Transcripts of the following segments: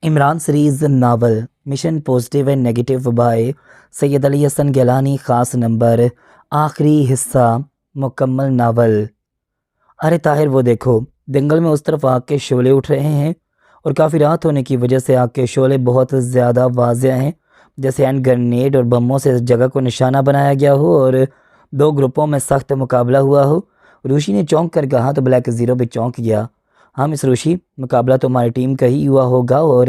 Imran series novel mission positive and negative by Syed Ali Hasan Gilani ख़ास number आखिरी हिस्सा मुकम्मल नावल। अरे ताहिर वो देखो, जंगल में उस तरफ आग के शोले उठ रहे हैं और काफ़ी रात होने की वजह से आग के शोले बहुत ज़्यादा वाज़िया हैं, जैसे हैंड ग्रेनेड और बमों से इस जगह को निशाना बनाया गया हो और दो ग्रुपों में सख्त मुकाबला हुआ हो। रूशी ने चौंक कर कहा तो ब्लैक ज़ीरो भी चौंक गया। हाँ मिस रूशी, मुकाबला तो हमारी टीम का ही हुआ होगा और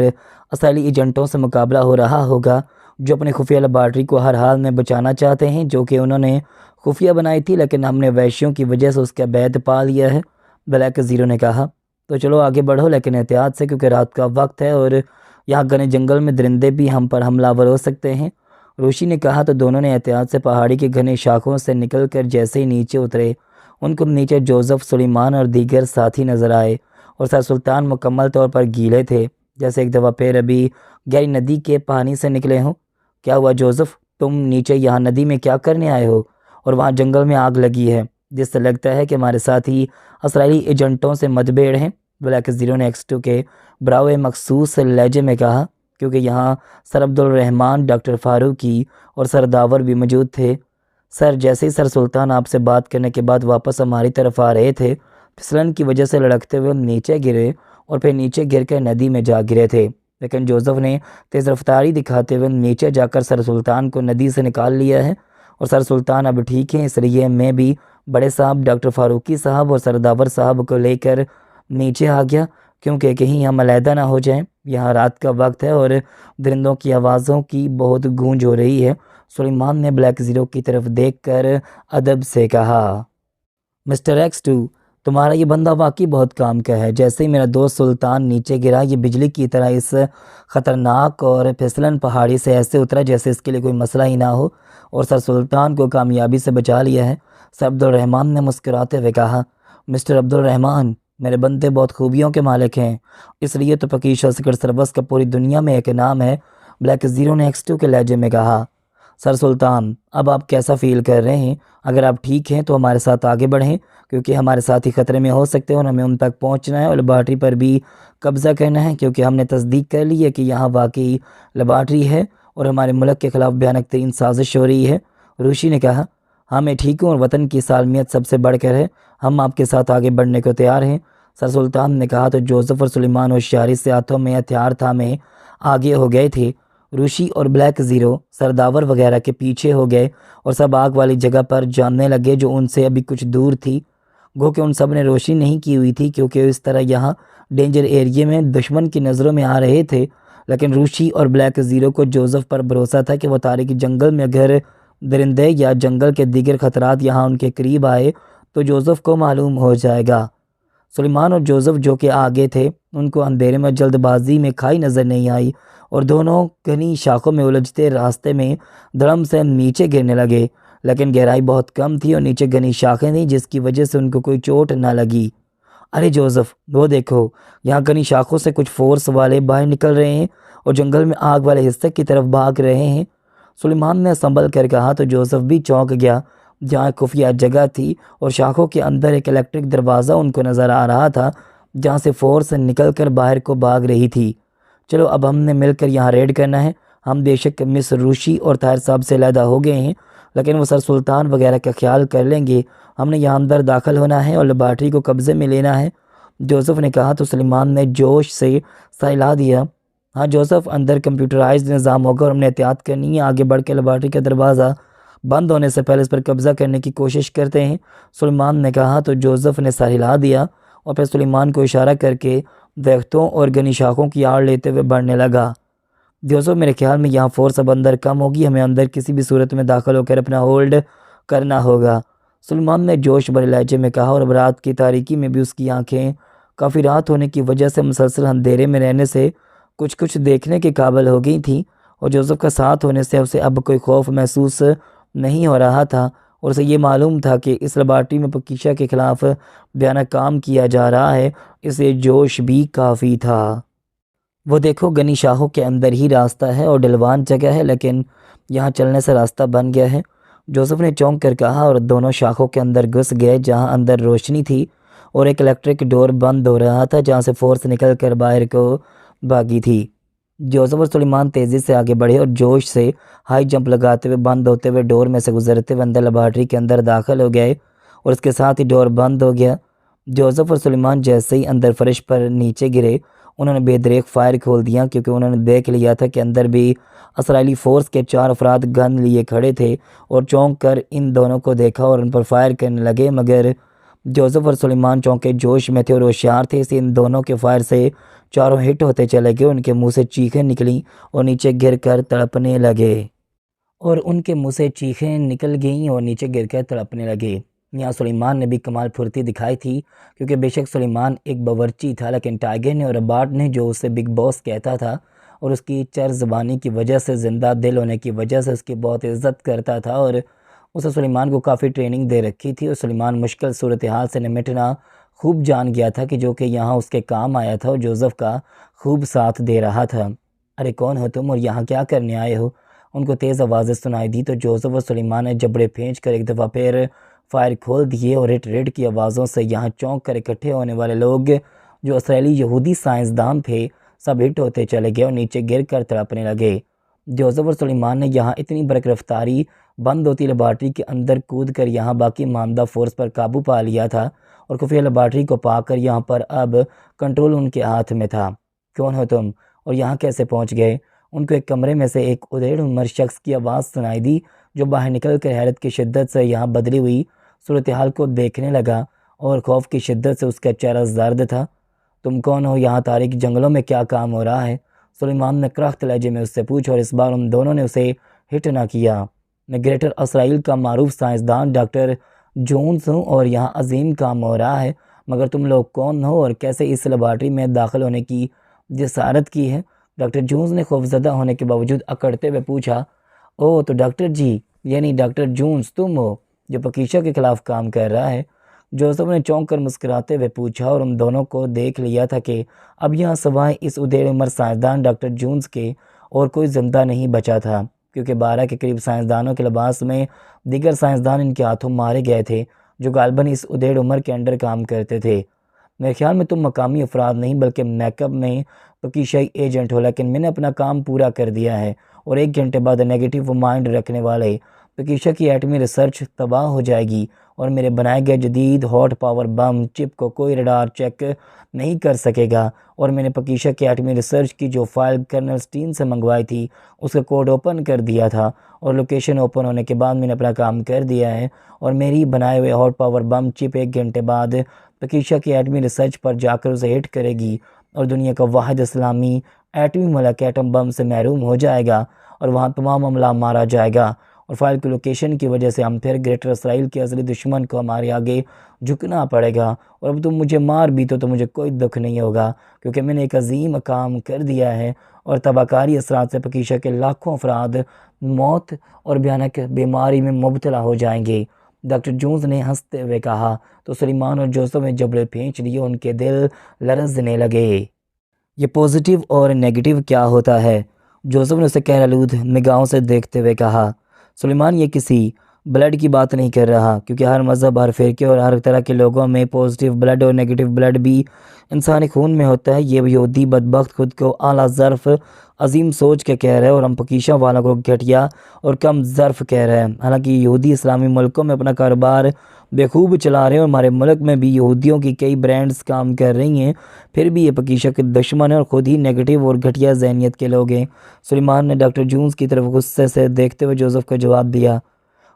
असली एजेंटों से मुकाबला हो रहा होगा जो अपने खुफिया लेबॉर्ट्री को हर हाल में बचाना चाहते हैं, जो कि उन्होंने खुफिया बनाई थी, लेकिन हमने वैश्यों की वजह से उसका बैद पा लिया है। ब्लैक ज़ीरो ने कहा तो चलो आगे बढ़ो, लेकिन एहतियात से, क्योंकि रात का वक्त है और यहाँ घने जंगल में दरिंदे भी हम पर हमलावर हो सकते हैं। रूशी ने कहा तो दोनों ने एहतियात से पहाड़ी के घने शाखों से निकल कर जैसे ही नीचे उतरे, उनको नीचे जोसेफ, सुलेमान और दीगर साथी नजर आए और सर सुल्तान मुकम्मल तौर पर गीले थे, जैसे एक दफ़ा फिर अभी गहरी नदी के पानी से निकले हों। क्या हुआ जोसेफ, तुम नीचे यहाँ नदी में क्या करने आए हो? और वहाँ जंगल में आग लगी है, जिससे लगता है कि हमारे साथी इसराइली एजेंटों से मतभेद हैं। ब्लैक ज़ीरो ने X2 के ब्रावे मखसूस लहजे में कहा, क्योंकि यहाँ सर अब्दुल रहमान, डॉक्टर फारूकी और सर दावर भी मौजूद थे। सर, जैसे ही सर सुल्तान आपसे बात करने के बाद वापस हमारी तरफ आ रहे थे, फिसलन की वजह से लड़कते हुए हम नीचे गिरे और फिर नीचे गिर कर नदी में जा गिरे थे, लेकिन जोसेफ ने तेज़ रफ्तारी दिखाते हुए नीचे जाकर सर सुल्तान को नदी से निकाल लिया है और सर सुल्तान अब ठीक हैं। इसलिए मैं भी बड़े साहब, डॉक्टर फारूकी साहब और सरदावर साहब को लेकर नीचे आ गया, क्योंकि कहीं हम अलहदा ना हो जाएं। यहाँ रात का वक्त है और दरिंदों की आवाज़ों की बहुत गूंज हो रही है। सुलेमान ने ब्लैक ज़ीरो की तरफ देखकर अदब से कहा, मिस्टर X2, तुम्हारा ये बंदा वाकई बहुत काम का है। जैसे ही मेरा दोस्त सुल्तान नीचे गिरा, ये बिजली की तरह इस ख़तरनाक और फिसलन पहाड़ी से ऐसे उतरा जैसे इसके लिए कोई मसला ही ना हो, और सर सुल्तान को कामयाबी से बचा लिया है। सर अब्दुल रहमान ने मुस्कुराते हुए कहा, मिस्टर अब्दुल रहमान, मेरे बंदे बहुत खूबियों के मालिक हैं, इसलिए तो पकीशा सिकर सरबस का पूरी दुनिया में एक नाम है। ब्लैक ज़ीरो ने X2 के लहजे में कहा, सर सुल्तान, अब आप कैसा फ़ील कर रहे हैं? अगर आप ठीक हैं तो हमारे साथ आगे बढ़ें, क्योंकि हमारे साथ ही ख़तरे में हो सकते हैं और हमें उन तक पहुंचना है और लेबॉर्ट्री पर भी कब्ज़ा करना है, क्योंकि हमने तस्दीक कर ली है कि यहाँ वाकई लेबॉर्ट्री है और हमारे मुल्क के ख़िलाफ़ भयानक तरीन साजिश हो रही है। रूशी ने कहा, हाँ मैं ठीक हूँ और वतन की सालमियत सबसे बढ़कर है, हम आपके साथ आगे बढ़ने को तैयार हैं। सर सुल्तान ने कहा तो जोसेफ और सुलेमान होशियारी से हाथों में हथियार थामे आगे हो गए थे। रूशी और ब्लैक ज़ीरो सरदावर वगैरह के पीछे हो गए और सब आग वाली जगह पर जानने लगे जो उनसे अभी कुछ दूर थी। गो कि उन सब ने रोशनी नहीं की हुई थी, क्योंकि इस तरह यहाँ डेंजर एरिया में दुश्मन की नज़रों में आ रहे थे। लेकिन रूशी और ब्लैक ज़ीरो को जोसेफ पर भरोसा था कि वो तारीकी जंगल में अगर दरिंदे या जंगल के दीगर ख़तरात यहाँ उनके करीब आए तो जोसेफ को मालूम हो जाएगा। सुलेमान और जोसेफ जो कि आगे थे, उनको अंधेरे में जल्दबाजी में खाई नज़र नहीं आई और दोनों घनी शाखों में उलझते रास्ते में धड़म से नीचे गिरने लगे, लेकिन गहराई बहुत कम थी और नीचे घनी शाखें थीं, जिसकी वजह से उनको कोई चोट ना लगी। अरे जोसेफ, वो देखो, यहाँ घनी शाखों से कुछ फोर्स वाले बाहर निकल रहे हैं और जंगल में आग वाले हिस्से की तरफ भाग रहे हैं। सुलेमान ने संभल कर कहा तो जोसेफ भी चौंक गया। जहाँ खुफिया जगह थी और शाखों के अंदर एक इलेक्ट्रिक दरवाज़ा उनको नज़र आ रहा था, जहाँ से फोर्स निकल कर बाहर को भाग रही थी। चलो अब हमने मिलकर यहाँ रेड करना है। हम बेशक मिस रूशी और ताहिर साहब से अलहदा हो गए हैं, लेकिन वो सर सुल्तान वगैरह का ख्याल कर लेंगे। हमने यहाँ अंदर दाखिल होना है और लेबॉर्ट्री को कब्ज़े में लेना है। जोसेफ ने कहा तो सुलेमान ने जोश से सहला दिया, हाँ जोसेफ, अंदर कंप्यूटराइज्ड निज़ाम होगा और हमने एहतियात करनी है। आगे बढ़ के लेबॉर्ट्री का दरवाज़ा बंद होने से पहले इस पर कब्ज़ा करने की कोशिश करते हैं। सुलेमान ने कहा तो जोसेफ ने सर हिला दिया और फिर सुलेमान को इशारा करके दरख्तों और घनी शाखों की आड़ लेते हुए बढ़ने लगा। जोसेफ, मेरे ख्याल में यहाँ फोर्स अब अंदर कम होगी, हमें अंदर किसी भी सूरत में दाखिल होकर अपना होल्ड करना होगा। सुलेमान ने जोश भरे लहजे में कहा और अब रात की तारीकी में भी उसकी आंखें काफ़ी रात होने की वजह से मुसलसल अंधेरे में रहने से कुछ कुछ देखने के काबिल हो गई थी, और जोसेफ का साथ होने से उसे अब कोई खौफ महसूस नहीं हो रहा था और उसे ये मालूम था कि इस लेबॉर्ट्री में पकीशा के ख़िलाफ़ भयानक काम किया जा रहा है। इसे जोश भी काफ़ी था। वो देखो, घनी शाहों के अंदर ही रास्ता है और डलवान जगह है, लेकिन यहाँ चलने से रास्ता बन गया है। जोसेफ ने चौंक कर कहा और दोनों शाखों के अंदर घुस गए, जहाँ अंदर रोशनी थी और एक इलेक्ट्रिक डोर बंद हो रहा था, जहाँ से फोर्स निकल कर बाहर को भागी थी। जोसेफ और सुलेमान तेज़ी से आगे बढ़े और जोश से हाई जंप लगाते हुए बंद होते हुए डोर में से गुजरते हुए अंदर लेबॉर्ट्री के अंदर दाखिल हो गए और उसके साथ ही डोर बंद हो गया। जोसेफ और सुलेमान जैसे ही अंदर फर्श पर नीचे गिरे, उन्होंने बेदरेक फायर खोल दिया क्योंकि उन्होंने देख लिया था कि अंदर भी इसराइली फ़ोर्स के 4 अफराद गन लिए खड़े थे और चौंक कर इन दोनों को देखा और उन पर फायर करने लगे, मगर जोसेफ और सुलेमान चौंके जोश में थे और होशियार थे, इसलिए इन दोनों के फायर से चारों हिट होते चले गए। उनके मुंह से चीखें निकलीं और नीचे गिरकर तड़पने लगे और उनके मुंह से चीखें निकल गईं और नीचे गिरकर तड़पने लगे। यहाँ सुलेमान ने भी कमाल फुर्ती दिखाई थी क्योंकि बेशक सुलेमान एक बावर्ची था, लेकिन टाइगर ने और रबार्ट ने जो उसे बिग बॉस कहता था और उसकी चर ज़बानी की वजह से, ज़िंदा दिल होने की वजह से उसकी बहुत इज्जत करता था और उसे सुलेमान को काफ़ी ट्रेनिंग दे रखी थी और सुलेमान मुश्किल सूरत हाल से निपटना खूब जान गया था कि जो कि यहाँ उसके काम आया था और जोसेफ का खूब साथ दे रहा था। अरे कौन हो तुम और यहाँ क्या करने आए हो? उनको तेज़ आवाज़ें सुनाई दी तो जोसेफ और सुलेमान ने जबड़े फेंच कर एक दफ़ा फिर फायर खोल दिए और रिट रिट की आवाज़ों से यहाँ चौंक कर इकट्ठे होने वाले लोग जो इसराइली यहूदी साइंसदान थे सब हिट होते चले गए और नीचे गिर कर तड़पने लगे। जोसेफ और सुलेमान ने यहाँ इतनी बरक रफ्तारी बंद होती लेबॉर्ट्री के अंदर कूद कर यहाँ बाकी मामदा फोर्स पर काबू पा लिया था और खुफिया लेबॉर्ट्री को पाकर यहाँ पर अब कंट्रोल उनके हाथ में था। कौन हो तुम और यहाँ कैसे पहुँच गए? उनको एक कमरे में से एक उधेड़ उम्र शख्स की आवाज़ सुनाई दी जो बाहर निकल कर हैरत की शिद्दत से यहाँ बदली हुई सूरत हाल को देखने लगा और खौफ की शिद्दत से उसका चेहरा जर्द था। तुम कौन हो? यहाँ तारीख जंगलों में क्या काम हो रहा है? सुलेमान ने करख्त लहजे में उससे पूछा और इस बार उन दोनों ने उसे हिट ना किया। मैं ग्रेटर इसराइल का मारूफ साइंसदान डॉक्टर जोन्स हूँ और यहाँ अजीम काम हो रहा है, मगर तुम लोग कौन हो और कैसे इस लेबॉर्ट्री में दाखिल होने की जसारत की है? डॉक्टर जोन्स ने खौफजदा होने के बावजूद अकड़ते हुए पूछा। ओह तो डॉक्टर जी, यानी डॉक्टर जोन्स तुम हो जो पकीशा के खिलाफ काम कर रहा है? जोसेफ ने चौंक कर मुस्कुराते हुए पूछा और उन दोनों को देख लिया था कि अब यहाँ सवाए इस उदेड़ उम्र साइंसदान डॉक्टर जोन्स के और कोई जिंदा नहीं बचा था, क्योंकि 12 के करीब साइंसदानों के लिबास में दीगर साइंसदान इनके हाथों मारे गए थे जो गालबन इस उदेड़ उम्र के अंडर काम करते थे। मेरे ख्याल में तुम मकामी अफराद नहीं बल्कि मैकअप में पकीशाई एजेंट हो, लेकिन मैंने अपना काम पूरा कर दिया है और 1 घंटे बाद नेगेटिव माइंड रखने वाले पकीशा की एटमी रिसर्च तबाह हो जाएगी और मेरे बनाए गए जदीद हॉट पावर बम चिप को कोई रडार चेक नहीं कर सकेगा। और मैंने पकीशा की एटमी रिसर्च की जो फाइल कर्नल स्टीन से मंगवाई थी उसका कोड ओपन कर दिया था और लोकेशन ओपन होने के बाद मैंने अपना काम कर दिया है और मेरी बनाए हुए हॉट पावर बम चिप 1 घंटे बाद पकीशा की एटमी रिसर्च पर जाकर उसे हिट करेगी और दुनिया का वाहिद इस्लामी एटमी मुल्क एटम बम से महरूम हो जाएगा और वहाँ तमाम अमला मारा जाएगा और फाइल की लोकेशन की वजह से हम फिर ग्रेटर इसराइल के असली दुश्मन को हमारे आगे झुकना पड़ेगा। और अब तुम मुझे मार भी तो मुझे कोई दुख नहीं होगा क्योंकि मैंने एक अजीम काम कर दिया है और तबाहकारी असरात से पकीशा के लाखों अफराद मौत और भयानक बीमारी में मुब्तला हो जाएंगे। डॉक्टर जोन्स ने हंसते हुए कहा तो सुलेमान और जोसेफ ने जबड़े खींच लिए, उनके दिल लरजने लगे। ये पॉजिटिव और नेगेटिव क्या होता है? जोसेफ ने उसे कहरालूद निगाहों से देखते हुए कहा। सुलेमान ये किसी ब्लड की बात नहीं कर रहा, क्योंकि हर मज़हब, हर फ़िरके और हर तरह के लोगों में पॉजिटिव ब्लड और नेगेटिव ब्लड भी इंसानी खून में होता है। ये यहूदी बदबख्त खुद को आला ज़र्फ़ अजीम सोच के कह रहे हैं और हम पकीशा वालों को घटिया और कम ज़र्फ़ कह रहे हैं। हालांकि यहूदी इस्लामी मुल्कों में अपना कारोबार बेखूब चला रहे हैं और हमारे मुल्क में भी यहूदियों की कई ब्रांड्स काम कर रही हैं, फिर भी ये पकीशा के दुश्मन हैं और ख़ुद ही नेगेटिव और घटिया जहनीत के लोग हैं। सुलेमान ने डॉक्टर जोन्स की तरफ गुस्से से देखते हुए जोसेफ को जवाब दिया।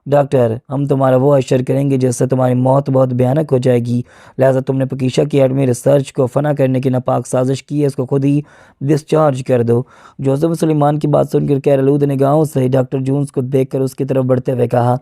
डॉक्टर, हम तुम्हारा वो अशर करेंगे जिससे तुम्हारी मौत बहुत भयानक हो जाएगी, लिहाजा तुमने पकीशा की एटमी रिसर्च को फना करने की नापाक साजिश की है, इसको खुद ही डिस्चार्ज कर दो। जोसेफ सुलेमान की बात सुनकर कहरालूद निगाहों से डॉक्टर जोन्स को देखकर उसकी तरफ बढ़ते हुए कहा,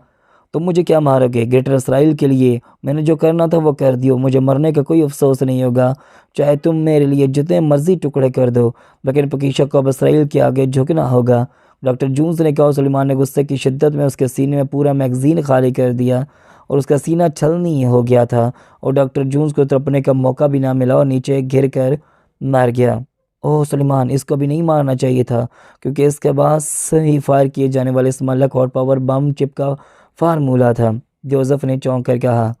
तुम मुझे क्या मारोगे? ग्रेटर इसराइल के लिए मैंने जो करना था वो कर दियो, मुझे मरने का कोई अफसोस नहीं होगा, चाहे तुम मेरे लिए जितने मर्जी टुकड़े कर दो, लेकिन पकीशा को अब इसराइल के आगे झुकना होगा। डॉक्टर जोन्स ने कहा। सुलेमान ने गुस्से की शिद्दत में उसके सीने में पूरा मैगज़ीन खाली कर दिया और उसका सीना छलनी हो गया था और डॉक्टर जोन्स को तड़पने का मौका भी ना मिला और नीचे गिर कर मर गया। ओह सुलेमान, इसको भी नहीं मारना चाहिए था, क्योंकि इसके पास ही फायर किए जाने वाले इस मलक और पावर बम चिप का फार्मूला था। जोसेफ ने चौंक कर कहा,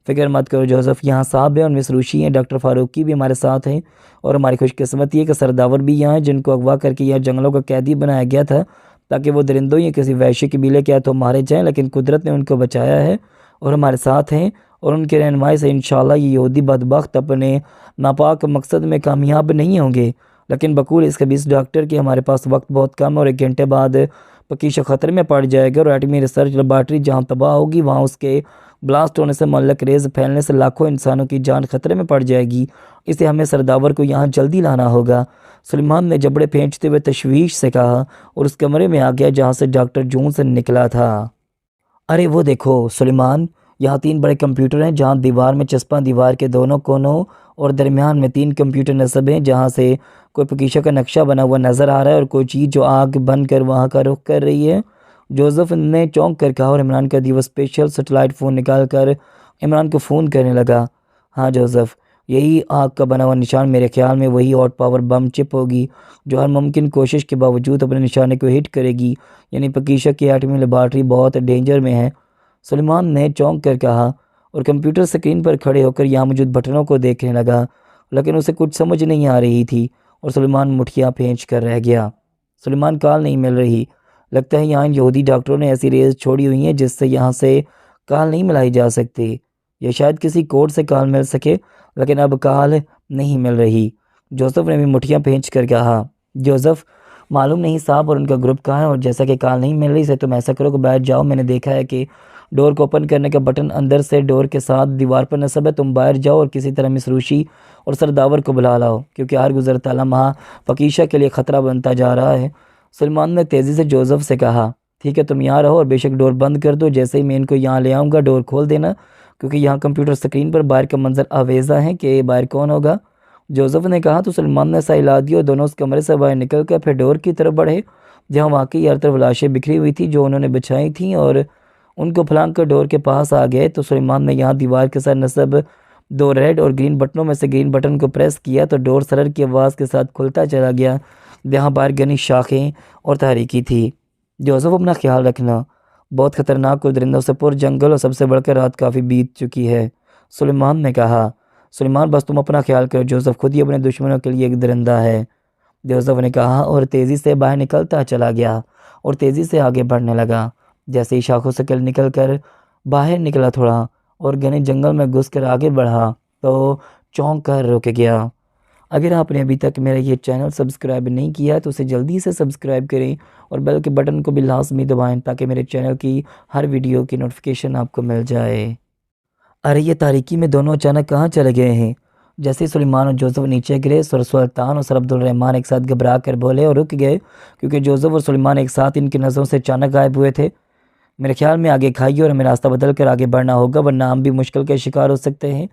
फ़िक्र मत करो जोसेफ, यहाँ साहब है और मिस रूशी हैं, डॉक्टर फ़ारूकी भी हमारे साथ हैं। और हमारी खुशकिस्मती है कि सरदावर भी यहाँ हैं, जिनको अगवा करके यहाँ जंगलों का कैदी बनाया गया था ताकि वो दरिंदों या किसी वैश्य कबीले के हाथों मारे जाएं, लेकिन कुदरत ने उनको बचाया है और हमारे साथ हैं। और उनके रहनुमाई से इंशाल्लाह ये यहूदी बदबख्त अपने नापाक मकसद में कामयाब नहीं होंगे। लेकिन बकूल इस खबीस डॉक्टर के हमारे पास वक्त बहुत कम है और 1 घंटे बाद पकीशा ख़तरे में पड़ जाएगा और एटमी रिसर्च लेबॉर्ट्री जहाँ तबाह होगी, वहाँ उसके ब्लास्ट होने से मुअल्लक रेज़ फैलने से लाखों इंसानों की जान खतरे में पड़ जाएगी। इसे हमें सरदावर को यहाँ जल्दी लाना होगा। सुलेमान ने जबड़े फेंचते हुए तशवीश से कहा और उस कमरे में आ गया जहाँ से डॉक्टर जून से निकला था। अरे वो देखो सुलेमान, यहाँ 3 बड़े कंप्यूटर हैं, जहाँ दीवार में चस्पा दीवार के दोनों कोनों और दरमियान में 3 कंप्यूटर नस्ब हैं, जहाँ से कोई पकीशा का नक्शा बना हुआ नज़र आ रहा है और कोई चीज़ जो आग बन कर वहाँ का रुख कर रही है। जोसेफ ने चौंक कर कहा और इमरान का दिया स्पेशल सेटेलाइट फ़ोन निकाल कर इमरान को फ़ोन करने लगा। हाँ जोसेफ, यही आग का बना हुआ निशान मेरे ख्याल में वही हॉट पावर बम चिप होगी जो हर मुमकिन कोशिश के बावजूद अपने निशाने को हिट करेगी, यानी पकीशा की एटमी लेबॉर्ट्री बहुत डेंजर में है। सुलेमान ने चौंक कर कहा और कंप्यूटर स्क्रीन पर खड़े होकर यहाँ मौजूद बटनों को देखने लगा, लेकिन उसे कुछ समझ नहीं आ रही थी और सुलेमान मुठियाँ फेंच कर रह गया। सुलेमान कॉल नहीं मिल रही। लगता है यहाँ यहूदी डॉक्टरों ने ऐसी रेस छोड़ी हुई है जिससे यहाँ से कॉल नहीं मिलाई जा सकती, या शायद किसी कोड से कॉल मिल सके, लेकिन अब कॉल नहीं मिल रही। जोसेफ ने भी मुठियाँ फेंच कर कहा। जोसेफ, मालूम नहीं साहब और उनका ग्रुप कहाँ है, और जैसा कि कॉल नहीं मिल रही से तुम ऐसा करो कि बाहर जाओ। मैंने देखा है कि डोर को ओपन करने का बटन अंदर से डोर के साथ दीवार पर नस्ब है। तुम बाहर जाओ और किसी तरह मिस रूशी और सरदावर को बुला लाओ, क्योंकि हर गुजरता लम्हा पकीशा के लिए ख़तरा बनता जा रहा है। सलमान ने तेज़ी से जोसेफ से कहा, ठीक है तुम यहाँ रहो और बेशक डोर बंद कर दो। जैसे ही मैं इनको यहाँ ले आऊँगा डोर खोल देना, क्योंकि यहाँ कंप्यूटर स्क्रीन पर बाहर का मंजर आवेज़ा है कि बाहर कौन होगा। जोसेफ ने कहा तो सलमान ने सा हिला दिया और दोनों उस कमरे से बाहर निकल कर फिर डोर की तरफ बढ़े, जहाँ वाकई हर तरफ लाशें बिखरी हुई थी जो उन्होंने बिछाई थी, और उनको फलांग कर डोर के पास आ गए तो सुलेमान ने यहाँ दीवार के साथ नस्ब 2 रेड और ग्रीन बटनों में से ग्रीन बटन को प्रेस किया तो डोर सरर की आवाज़ के साथ खुलता चला गया, जहाँ बाहर घनी शाखें और तारीकी थी। जोसेफ, अपना ख्याल रखना, बहुत ख़तरनाक और दरिंदों से पुर जंगल और सबसे बढ़कर रात काफ़ी बीत चुकी है, सुलेमान ने कहा। सुलेमान, बस तुम अपना ख्याल करो, जोसेफ खुद ही अपने दुश्मनों के लिए एक दरिंदा है, जोसेफ ने कहा और तेज़ी से बाहर निकलता चला गया और तेज़ी से आगे बढ़ने लगा। जैसे ही शाखों से कल निकल कर बाहर निकला थोड़ा और घने जंगल में घुसकर आगे बढ़ा तो चौंक कर रुक गया। अगर आपने अभी तक मेरा ये चैनल सब्सक्राइब नहीं किया है तो उसे जल्दी से सब्सक्राइब करें और बेल के बटन को भी लाजमी दबाएं ताकि मेरे चैनल की हर वीडियो की नोटिफिकेशन आपको मिल जाए। अरे ये तारीकी में दोनों अचानक कहाँ चले गए हैं? जैसे सुलेमान और जोसेफ नीचे गिरे, सुल्तान और सर अब्दुल रहमान एक साथ घबरा कर बोले और रुक गए, क्योंकि जोसेफ और सुलेमान एक साथ इनकी नज़रों से अचानक गायब हुए थे। मेरे ख्याल में आगे खाइए और हमें रास्ता बदल कर आगे बढ़ना होगा, वरना हम भी मुश्किल के शिकार हो सकते हैं,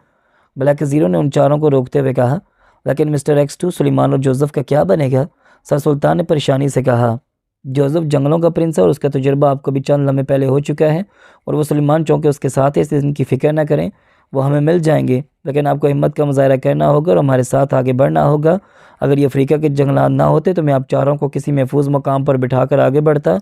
ब्लैक ज़ीरो ने उन चारों को रोकते हुए कहा। लेकिन मिस्टर X2, सुलेमान और जोसेफ का क्या बनेगा? सर सुल्तान ने परेशानी से कहा। जोसेफ जंगलों का प्रिंस है और उसका तजुर्बा आपको भी चंद लम्हे पहले हो चुका है, और वो सुलेमान चौंके उसके साथ है, इसलिए इनकी फ़िक्र ना करें, वो हमें मिल जाएंगे। लेकिन आपको हिम्मत का मुजाहरा करना होगा और हमारे साथ आगे बढ़ना होगा। अगर ये अफ्रीका के जंगलात ना होते तो मैं आप चारों को किसी महफूज मकाम पर बिठाकर आगे बढ़ता,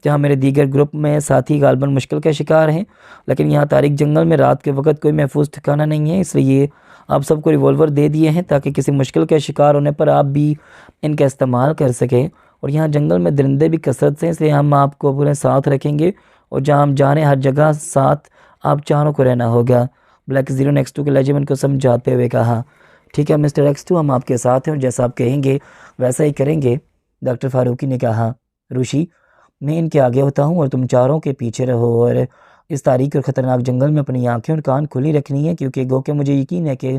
जहाँ मेरे दीगर ग्रुप में साथी गालबन मुश्किल का शिकार हैं। लेकिन यहाँ तारीक जंगल में रात के वक्त कोई महफूज ठिकाना नहीं है, इसलिए आप सबको रिवॉल्वर दे दिए हैं ताकि किसी मुश्किल के शिकार होने पर आप भी इनका इस्तेमाल कर सकें। और यहाँ जंगल में दरिंदे भी कसरत से, इसलिए हम आपको अपने साथ रखेंगे और जहाँ हम जाने हर जगह साथ आप चारों को रहना होगा, ब्लैक ज़ीरो ने X2 के लहजे को समझाते हुए कहा। ठीक है मिस्टर X2, हम आपके साथ हैं और जैसा आप कहेंगे वैसा ही करेंगे, डॉक्टर फ़ारूकी ने कहा। ऋषि, मैं इनके आगे होता हूँ और तुम चारों के पीछे रहो, और इस तारीख और ख़तरनाक जंगल में अपनी आंखें और कान खुली रखनी है, क्योंकि गो के मुझे यकीन है कि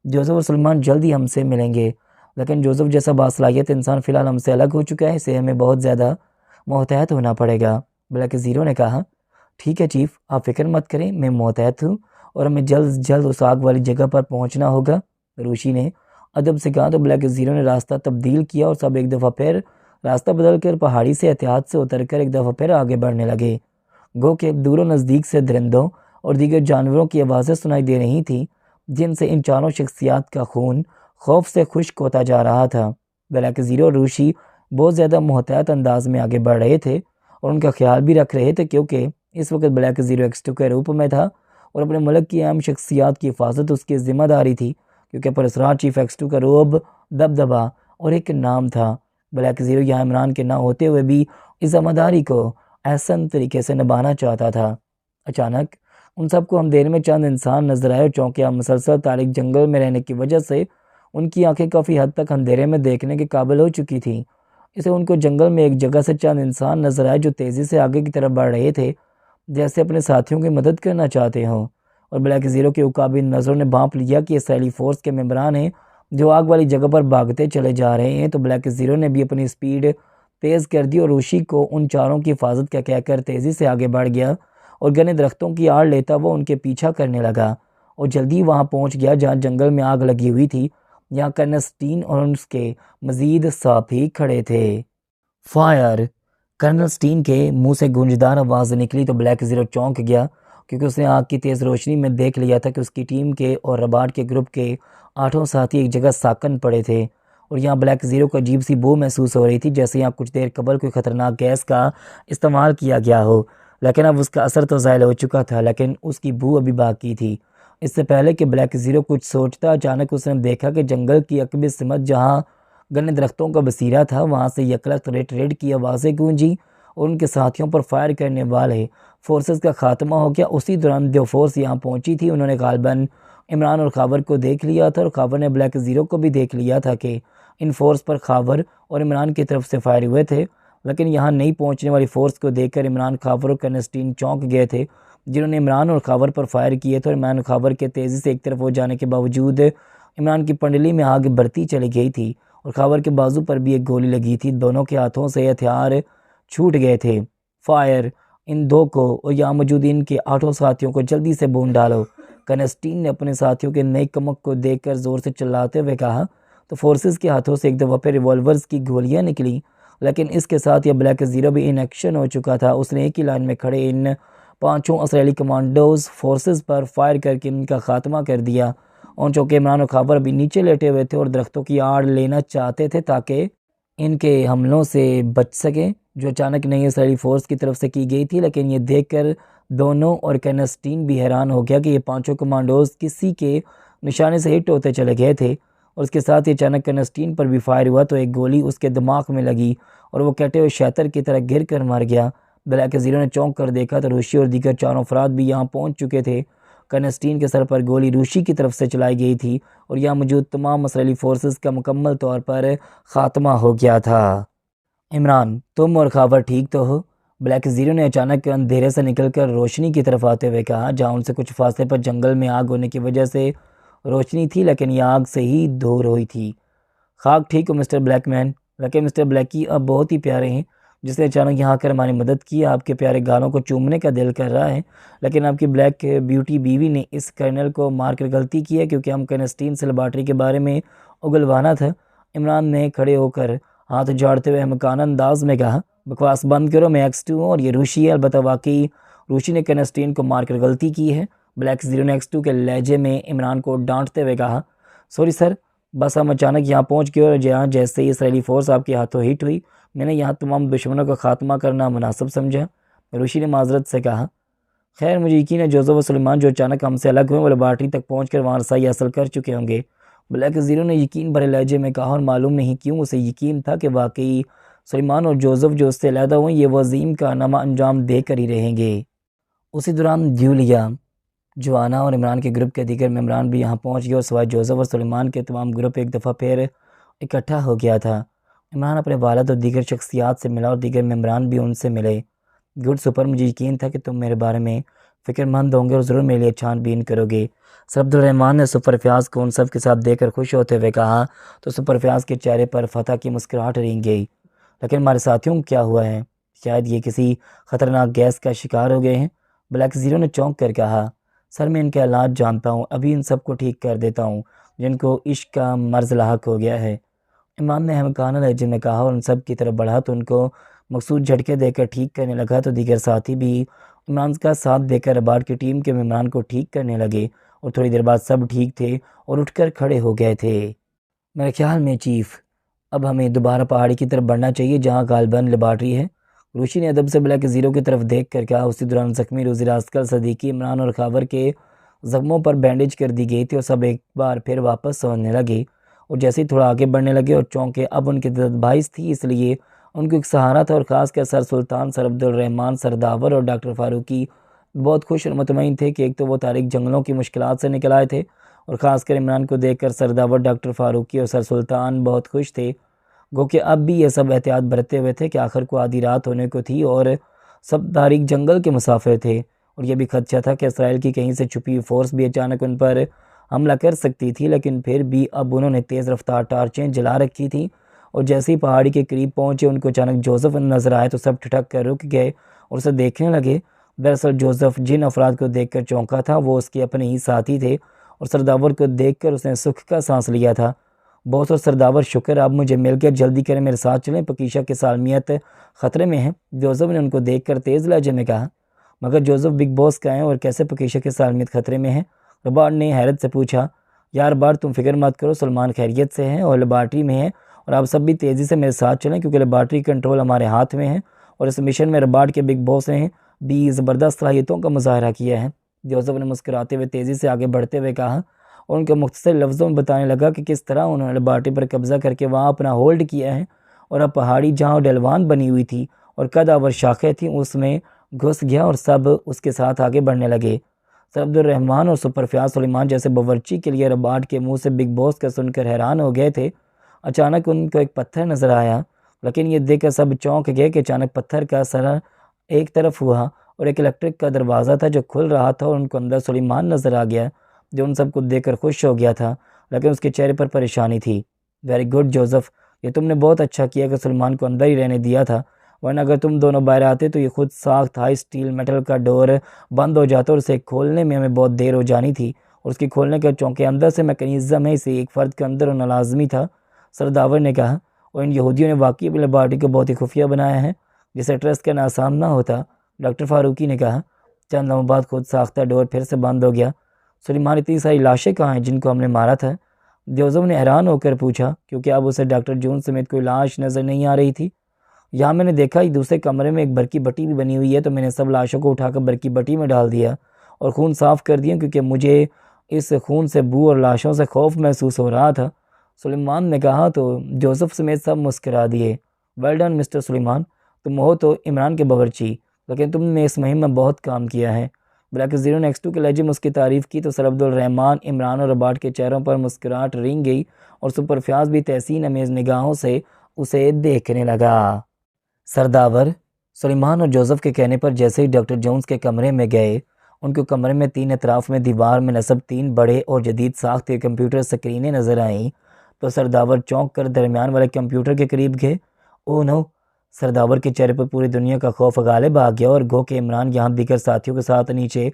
जोसेफ और सलमान जल्द ही हमसे मिलेंगे। लेकिन जोसेफ जैसा बासलाहियत इंसान फ़िलहाल हमसे अलग हो चुका है, इसे हमें बहुत ज़्यादा मोहतात होना पड़ेगा, ब्लैक ज़ीरो ने कहा। ठीक है चीफ़, आप फ़िक्र मत करें, मैं मोहतात हूँ और हमें जल्द जल्द उस आग वाली जगह पर पहुँचना होगा, ऋषि ने अदब से कहा। तो ब्लैक ज़ीरो ने रास्ता तब्दील किया और सब एक दफ़ा फिर रास्ता बदल कर पहाड़ी से एहतियात से उतर कर एक दफ़ा फिर आगे बढ़ने लगे। गो के दूरों नज़दीक से दरिंदों और दीगर जानवरों की आवाज़ें सुनाई दे रही थीं, जिनसे इन चारों शख्सियात का खून खौफ से खुश्क होता जा रहा था। ब्लैक ज़ीरो और ऋषि बहुत ज़्यादा मोहतात अंदाज में आगे बढ़ रहे थे और उनका ख्याल भी रख रहे थे, क्योंकि इस वक्त ब्लैक ज़ीरो X2 के रूप में था और अपने मुल्क की अहम शख्सियात की हिफाजत उसकी ज़िम्मेदारी थी, क्योंकि पुरस्कार चीफ एक्स2 का रोब, दबदबा और एक नाम था। ब्लैक ज़ीरो यहाँ इमरान के ना होते हुए भी इस ज़िम्मेदारी को एहसन तरीके से निभाना चाहता था। अचानक उन सबको अंधेरे में चंद इंसान नजर आए और चौंकिया। मुसलसल तारीख जंगल में रहने की वजह से उनकी आंखें काफ़ी हद तक अंधेरे में देखने के काबिल हो चुकी थीं। इसे उनको जंगल में एक जगह से चंद इंसान नजर आए जो तेज़ी से आगे की तरफ बढ़ रहे थे, जैसे अपने साथियों की मदद करना चाहते हों। और ब्लैक ज़ीरो के उकाबी नज़रों ने भांप लिया कि इसराइली फ़ोर्स के मेम्बरान हैं जो आग वाली जगह पर भागते चले जा रहे हैं। तो ब्लैक ज़ीरो ने भी अपनी स्पीड तेज़ कर दी और रूशी को उन चारों की हिफाजत का कहकर तेज़ी से आगे बढ़ गया और घने दरख्तों की आड़ लेता हुआ उनके पीछा करने लगा और जल्दी वहां पहुंच गया जहां जंगल में आग लगी हुई थी। यहाँ कर्नल और उसके मजीद साथी खड़े थे। फायर! कर्नल स्टीन के मुंह से गूंजदार आवाज़ निकली तो ब्लैक ज़ीरो चौंक गया, क्योंकि उसने आग की तेज़ रोशनी में देख लिया था कि उसकी टीम के और रबाट के ग्रुप के 8 साथी एक जगह साकन पड़े थे। और यहाँ ब्लैक ज़ीरो को अजीब सी बू महसूस हो रही थी, जैसे यहाँ कुछ देर कबल कोई ख़तरनाक गैस का इस्तेमाल किया गया हो, लेकिन अब उसका असर तो ज़ायल हो चुका था, लेकिन उसकी बू अभी बाकी थी। इससे पहले कि ब्लैक ज़ीरो कुछ सोचता, अचानक उसने देखा कि जंगल की अकबी सिमत जहाँ घने दरख्तों का बसीरा था, वहाँ से यकलख्त रेड रेड की आवाज़ें गूंजी और उनके साथियों पर फायर करने वाले फोर्सेस का खात्मा हो गया। उसी दौरान जो फोर्स यहाँ पहुँची थी, उन्होंने गालबन इमरान और खावर को देख लिया था और खावर ने ब्लैक ज़ीरो को भी देख लिया था कि इन फोर्स पर खावर और इमरान की तरफ से फायर हुए थे। लेकिन यहाँ नहीं पहुँचने वाली फोर्स को देखकर इमरान, खावर और कर्नस्टीन चौंक गए थे, जिन्होंने इमरान और खावर पर फायर किए थे। और इमरान और खावर के तेज़ी से एक तरफ हो जाने के बावजूद इमरान की पंडली में आग बढ़ती चली गई थी और खावर के बाजू पर भी एक गोली लगी थी। दोनों के हाथों से हथियार छूट गए थे। फायर! इन दो को और यहाँ मौजूद इनके 8 साथियों को जल्दी से भून डालो। कर्नस्टीन ने अपने साथियों के नई कमक को देखकर ज़ोर से चिल्लाते हुए कहा। तो फोर्सेस के हाथों से एक दफ़ा फिर रिवॉल्वर्स की गोलियां निकली, लेकिन इसके साथ यह ब्लैक ज़ीरो भी इन एक्शन हो चुका था। उसने एक ही लाइन में खड़े इन 5 इसराइली कमांडोज फोर्सेस पर फायर करके इनका खात्मा कर दिया। और चूँकि इमरान और खाबर अभी नीचे लेटे हुए थे और दरख्तों की आड़ लेना चाहते थे ताकि इनके हमलों से बच सकें, जो अचानक नई इसराइली फ़ोर्स की तरफ से की गई थी। लेकिन ये देखकर दोनों और कर्नस्टीन भी हैरान हो गया कि ये 5 कमांडोज किसी के निशाने से हिट होते चले गए थे। और उसके साथ ही अचानक कर्नस्टीन पर भी फायर हुआ तो एक गोली उसके दिमाग में लगी और वो कहते हुए शैतर की तरह गिर कर मर गया। ब्लैक ज़ीरो ने चौंक कर देखा तो रूशी और दीगर 4 अफराद भी यहाँ पहुँच चुके थे। कर्नस्टीन के सर पर गोली रूशी की तरफ से चलाई गई थी और यहाँ मौजूद तमाम इसराइली फोर्सेस का मुकम्मल तौर पर ख़ात्मा हो गया था। इमरान, तुम और खावर ठीक तो हो? ब्लैक ज़ीरो ने अचानक अंधेरे से निकलकर रोशनी की तरफ आते हुए कहा, जहाँ उनसे कुछ फासले पर जंगल में आग होने की वजह से रोशनी थी, लेकिन यह आग से ही दूर हुई थी। खाक ठीक हो मिस्टर ब्लैकमैन, लेकिन मिस्टर ब्लैकी अब बहुत ही प्यारे हैं, जिसने अचानक यहाँ आकर हमारी मदद की। आपके प्यारे गालों को चूमने का दिल कर रहा है, लेकिन आपकी ब्लैक ब्यूटी बीवी ने इस कर्नल को मारकर गलती की है, क्योंकि हम कर्नस्टीन से लेबॉर्ट्री के बारे में उगलवाना था। इमरान ने खड़े होकर हाथ झाड़ते हुए मकान अंदाज में कहा, बकवास बंद करो, मैं X2 हूँ और ये रूशी है। अलबत्ता वाकई रूशी ने कर्नस्टीन को मारकर गलती की है। ब्लैक ज़ीरो ने X2 के लहजे में इमरान को डांटते हुए कहा, सॉरी सर, बस हम अचानक यहाँ पहुँच गए और यहाँ जैसे ही इसराइली फ़ोर्स आपके हाथों हिट हुई, मैंने यहाँ तमाम दुश्मनों का खात्मा करना मुनासिब समझा। रूशी ने माजरत से कहा, खैर मुझे यकीन है जोसेफ और सुलेमान जो अचानक हमसे अलग हुए वो लेबॉर्ट्री तक पहुँच वहाँ रसाई हासिल कर चुके होंगे। ब्लैक ज़ीरो ने यकीन भरे लहजे में कहा और मालूम नहीं क्यों उसे यकीन था कि वाकई सुलेमान और जोसेफ जो उससे अलहदा हुए ये वज़ीम कारनामा अंजाम दे कर ही रहेंगे। उसी दौरान जूलिया, जोआना और इमरान के ग्रुप के दीगर मेम्बरान भी यहाँ पहुँच गए और सवाए जोसेफ और सुलेमान के तमाम ग्रुप एक दफ़ा फिर इकट्ठा हो गया था। इमरान अपने वालिद और दीगर शख्सियात से मिला और दीगर मेम्बरान भी उनसे मिले। गुड सुपर, मुझे यकीन था कि तुम मेरे बारे में फ़िक्रमंद होंगे और ज़रूर मेरे लिए छानबीन करोगे। सर अब्दुर्रहमान ने सुपर फयाज को उन सब के साथ देखकर खुश होते हुए कहा तो सुपर फयाज के चेहरे पर फतह की मुस्कुराहट रेंग गई। लेकिन हमारे साथियों को क्या हुआ है? शायद ये किसी ख़तरनाक गैस का शिकार हो गए हैं। ब्लैक ज़ीरो ने चौंक कर कहा, सर मैं इनके हालात जानता हूँ, अभी इन सब को ठीक कर देता हूँ जिनको इश्क का मर्ज़ लाहक हो गया है। इमाम ने अहमकाना लहजे में कहा और उन सब की तरफ बढ़ा तो उनको मखसूस झटके देकर ठीक करने लगा। तो दीगर साथी भी इमाम का साथ देकर रबाट की टीम के मेहमान को ठीक करने लगे और थोड़ी देर बाद सब ठीक थे और उठकर खड़े हो गए थे। मेरे ख्याल में चीफ़, अब हमें दोबारा पहाड़ी की तरफ बढ़ना चाहिए जहाँ गालबन लेबॉर्ट्री है। रूशी ने अदब से ब्लैक ज़ीरो की तरफ देख कर कहा। उसी दौरान जख्मी रोज़ी रास्कल, सदीकी, इमरान और खावर के ज़ख्मों पर बैंडेज कर दी गई थी और सब एक बार फिर वापस सोने लगे। और जैसे ही थोड़ा आगे बढ़ने लगे और चौंके, अब उनकी ददबाइश थी, इसलिए उनको एक सहारा था। और ख़ासकर सर सुल्तान, सर अब्दुल रहमान, सरदावर और डॉक्टर फ़ारूकी बहुत खुश और मुतमईन थे कि एक तो वो तारीख जंगलों की मुश्किलात से निकल आए थे, और ख़ासकर इमरान को देखकर सरदावर, डॉक्टर फ़ारूकी और सर सुल्तान बहुत खुश थे। गो कि अब भी ये सब एहतियात बरतते हुए थे कि आखिर को आधी रात होने को थी और सब तारीख जंगल के मुसाफिर थे। और यह भी खदशा था कि इसराइल की कहीं से छुपी हुई फोर्स भी अचानक उन पर हमला कर सकती थी। लेकिन फिर भी अब उन्होंने तेज़ रफ्तार टार्चें जला रखी थी, और जैसे ही पहाड़ी के करीब पहुंचे उनको अचानक जोसेफ नजर आए तो सब ठिठक कर रुक गए और उसे देखने लगे। दरअसल जोसेफ जिन अफराद को देखकर चौंका था वो उसके अपने ही साथी थे, और सरदावर को देखकर उसने सुख का सांस लिया था। बॉस और सरदावर, शुक्र आप मुझे मिल गया, जल्दी करें, मेरे साथ चलें, पकीशा की सालमियत ख़तरे में है। जोसेफ ने उनको देखकर तेज़ लहजे में कहा। मगर जोसेफ बिग बॉस का है और कैसे पकीशा की सालमियत ख़तरे में है? रबार्ट ने हैरत से पूछा। यार बार तुम फिक्र मत करो, सलमान खैरियत से है और लेबार्ट्री में है, और आप सब भी तेज़ी से मेरे साथ चलें क्योंकि लेबार्ट्री कंट्रोल हमारे हाथ में है। और इस मिशन में रबार्ट के बिग बॉस ने भी ज़बरदस्त सलाहियतों का मुजाहरा किया है। जोसेफ ने मुस्कुराते हुए तेज़ी से आगे बढ़ते हुए कहा और उनके मुख्तसर लफ्ज़ों में बताने लगा कि किस तरह उन्होंने लेबार्ट्री पर कब्ज़ा करके वहाँ अपना होल्ड किया है, और अब पहाड़ी जहाँ डलवान बनी हुई थी और कदावर शाखें थीं उसमें घुस गया और सब उसके साथ आगे बढ़ने लगे। सर अब्दुल रहमान और सुपर फयाज सुलेमान जैसे बावर्ची के लिए रबार्ट के मुंह से बिग बॉस का सुनकर हैरान हो गए थे। अचानक उनको एक पत्थर नज़र आया, लेकिन ये देखकर सब चौंक गए कि अचानक पत्थर का सर एक तरफ हुआ और एक इलेक्ट्रिक का दरवाज़ा था जो खुल रहा था, और उनको अंदर सुलेमान नज़र आ गया जो उन सबको देखकर खुश हो गया था, लेकिन उसके चेहरे पर परेशानी थी। वेरी गुड जोसेफ, ये तुमने बहुत अच्छा किया कि सुलेमान को अंदर ही रहने दिया था, वरना अगर तुम दोनों बाहर आते तो ये खुद साख्त हाई स्टील मेटल का डोर बंद हो जाता और उसे खोलने में हमें बहुत देर हो जानी थी, और उसकी खोलने का चौंके अंदर से मैकेनिज़्म है, इसे एक फ़र्द के अंदर होना लाजमी था, सरदावर ने कहा। और इन यहूदियों ने वाकई अपने पार्टी को बहुत ही खुफिया बनाया है, जिसे ट्रस्ट करना आसान ना होता, डॉक्टर फ़ारूकी ने कहा। चंद लम्हों बाद खुद साख्ता डोर फिर से बंद हो गया। सुलेमान, इतनी सारी लाशें कहाँ हैं जिनको हमने मारा था? जोसेफ ने हैरान होकर पूछा, क्योंकि अब उसे डॉक्टर जून समेत कोई लाश नज़र नहीं आ रही थी। यहाँ मैंने देखा ही दूसरे कमरे में एक बरकी बट्टी भी बनी हुई है, तो मैंने सब लाशों को उठाकर बरकी बट्टी में डाल दिया और खून साफ़ कर दिया, क्योंकि मुझे इस खून से बू और लाशों से खौफ महसूस हो रहा था, सुलेमान ने कहा। तो जोसेफ समेत सब मुस्करा दिए। वेल डन मिस्टर सुलेमान, तुम हो तो इमरान के बावर्ची, लेकिन तुमने इस मुहिम में बहुत काम किया है। ब्लैक ज़ीरो ने X2 के लहजे में उसकी तारीफ़ की तो सर अब्दुल रहमान, इमरान और रबार्ट के चेहरों पर मुस्कुराहट रिंग गई, और सुपर फयाज भी तहसीन अमेज़ निगाहों से उसे देखने लगा। सरदावर, सुलेमान और जोसेफ के कहने पर जैसे ही डॉक्टर जोन्स के कमरे में गए, उनको कमरे में तीन अतराफ़ में दीवार में नस्ब तीन बड़े और जदीद साख्त के कंप्यूटर स्क्रीनें नज़र आईं, तो सरदावर चौंक कर दरमियान वाले कंप्यूटर के करीब गए। Oh no! सरदावर के चेहरे पर पूरी दुनिया का खौफ गालिब आ गया, और गो के इमरान यहाँ दीगर साथियों के साथ नीचे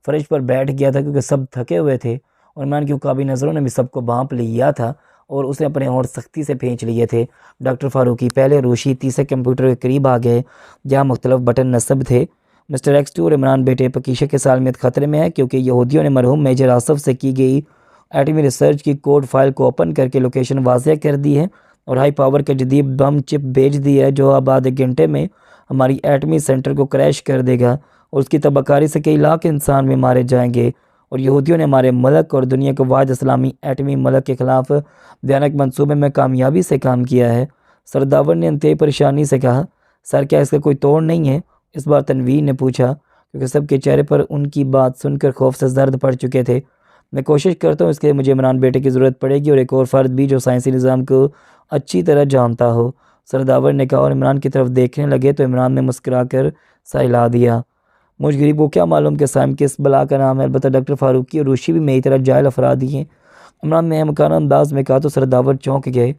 फर्श पर बैठ गया था, क्योंकि सब थके हुए थे, और इमरान की उकाबी नज़रों ने भी सबको भांप लिया था और उसने अपने होंठ सख्ती से खींच लिए थे। डॉक्टर फ़ारूकी पहले, रूशी तीसरे कंप्यूटर के करीब आ गए जहाँ मुख्तलिफ बटन नस्ब थे। मिस्टर X2 और इमरान बेटे, पकीशा के सालमियत ख़तरे में है, क्योंकि यहूदियों ने मरहूम मेजर आसफ से की गई एटमी रिसर्च की कोड फाइल को ओपन करके लोकेशन वाज़ेह कर दी है, और हाई पावर के जदीद बम चिप भेज दी है जो अब आधे घंटे में हमारी एटमी सेंटर को क्रैश कर देगा, और उसकी तबाहकारी से कई लाख इंसान भी मारे जाएंगे। और यहूदियों ने हमारे मुल्क और दुनिया के वाहिद इस्लामी एटमी मुल्क के ख़िलाफ़ भयानक मंसूबे में कामयाबी से काम किया है। सरदावर ने इंतहाई परेशानी से कहा। सर, क्या इसका कोई तोड़ नहीं है? इस बार तनवीर ने पूछा, क्योंकि सबके चेहरे पर उनकी बात सुनकर खौफ से जर्द पड़ चुके थे। मैं कोशिश करता हूँ, इसके लिए मुझे इमरान बेटे की ज़रूरत पड़ेगी और एक और फ़र्द भी जो साइंसी निज़ाम को अच्छी तरह जानता हो, सरदावर ने कहा, और इमरान की तरफ देखने लगे तो इमरान ने मुस्कुरा कर सर हिला दिया। मुझ गरीब को क्या मालूम कि साइम किस बला का नाम है, अलबत्ता डॉक्टर फ़ारूकी और रूशी भी मेरी तरह जाहिल अफराद ही हैं, इमरान ने मकाना अंदाज में कहा। तो सरदावर चौंक गए।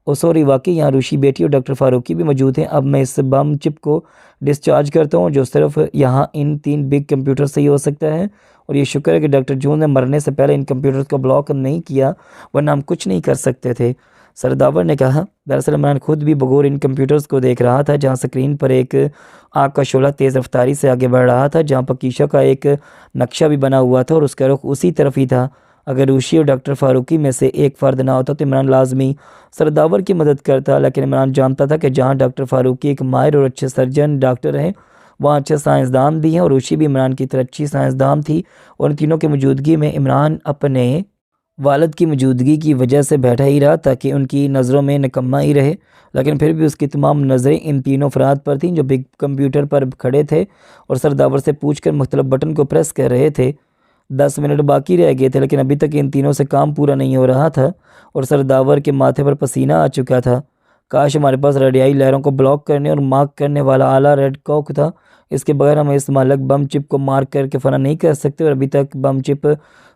ओ सॉरी, वाकई यहाँ रूशी बेटी और डॉक्टर फ़ारूकी भी मौजूद हैं। अब मैं इस बम चिप को डिस्चार्ज करता हूँ जो सिर्फ यहाँ इन तीन बिग कंप्यूटर से ही हो सकता है, और ये शुक्र है कि डॉक्टर जून ने मरने से पहले इन कंप्यूटर्स को ब्लॉक नहीं किया, वरना हम कुछ नहीं कर सकते थे, सरदावर ने कहा। दरअसल इमरान खुद भी बगौर इन कंप्यूटर्स को देख रहा था, जहाँ स्क्रीन पर एक आग का शोला तेज़ रफ्तारी से आगे बढ़ रहा था, जहाँ पकीशा का एक नक्शा भी बना हुआ था और उसका रुख उसी तरफ ही था। अगर रूशी और डॉक्टर फारूकी में से एक फ़र्द ना होता तो इमरान लाजमी सरदावर की मदद करता, लेकिन इमरान जानता था कि जहाँ डॉक्टर फारूकी एक माहिर और अच्छे सर्जन डॉक्टर हैं, वहाँ अच्छे साइंसदान भी हैं, और रूशी भी इमरान की तरह अच्छी साइंसदान थी। और इन तीनों की मौजूदगी में इमरान अपने वालिद की मौजूदगी की वजह से बैठा ही रहा ताकि उनकी नज़रों में निकम्मा ही रहे, लेकिन फिर भी उसकी तमाम नज़रें इन तीनों अफराद पर थीं जो बिग कंप्यूटर पर खड़े थे और सरदावर से पूछकर मुख्तलिफ बटन को प्रेस कर रहे थे। 10 मिनट बाकी रह गए थे, लेकिन अभी तक इन तीनों से काम पूरा नहीं हो रहा था और सरदावर के माथे पर पसीना आ चुका था। काश हमारे पास रेडियाई लहरों को ब्लॉक करने और मार्क करने वाला आला रेड कॉक था। इसके बगैर हम इस मालक बम चिप को मार्क करके फना नहीं कर सकते, और अभी तक बम चिप